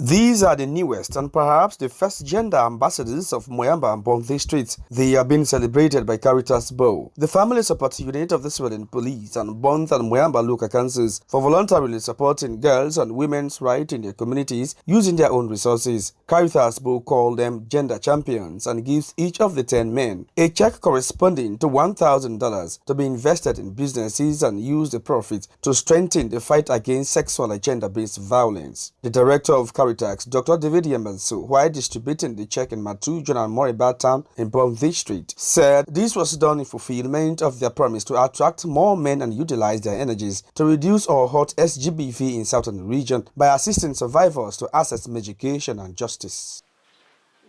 These are the newest and perhaps the first gender ambassadors of Moyamba and Bonthi Street. They are being celebrated by Caritas Bow, the family support unit of the Sweden Police and Bonth and Moyamba local councils, for voluntarily supporting girls and women's rights in their communities using their own resources. Caritas Bow called them gender champions and gives each of the 10 men a check corresponding to $1,000 to be invested in businesses and use the profits to strengthen the fight against sexual and gender-based violence. The director of Caritas, Dr. David S Yambasu, while distributing the check in Matu, John and Moriba town in Bonthi Street, said this was done in fulfillment of their promise to attract more men and utilize their energies to reduce or halt SGBV in southern region by assisting survivors to access education and justice.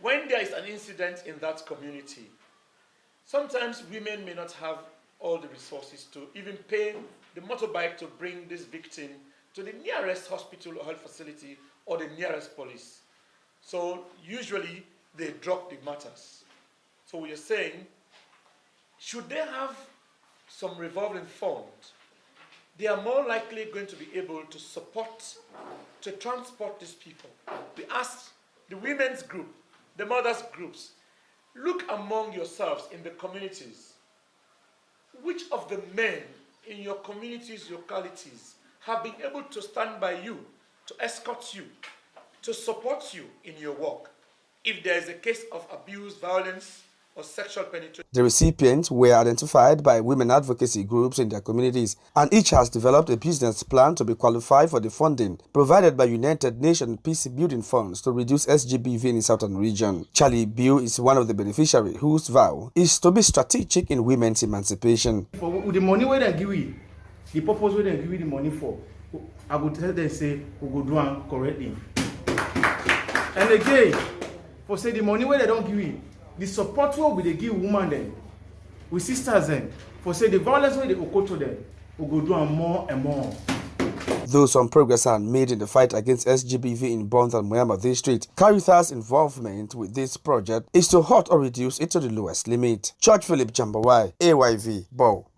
When there is an incident in that community, sometimes women may not have all the resources to even pay the motorbike to bring this victim to the nearest hospital or health facility or the nearest police. So usually they drop the matters. So we are saying, should they have some revolving fund, they are more likely going to be able to support, to transport these people. We ask the women's group, the mothers' groups, look among yourselves in the communities. Which of the men in your communities, localities, have been able to stand by you, to escort you, to support you in your work if there is a case of abuse, violence, or sexual penetration? The recipients were identified by women advocacy groups in their communities, and each has developed a business plan to be qualified for the funding provided by United Nations Peace Building Funds to reduce SGBV in the southern region. Charlie Bill is one of the beneficiaries whose vow is to be strategic in women's emancipation. For the money where they give you, the purpose where they give you the money for, I would tell them, say, we go do it correctly. And again, for say the money where they don't give you, the support where they give women then, with sisters then, for say the violence where they go to them, we go do it more and more. Though some progress are made in the fight against SGBV in Bonth and Moyamba District, Caritas' involvement with this project is to halt or reduce it to the lowest limit. George Philip Jambawai, AYV, Bow.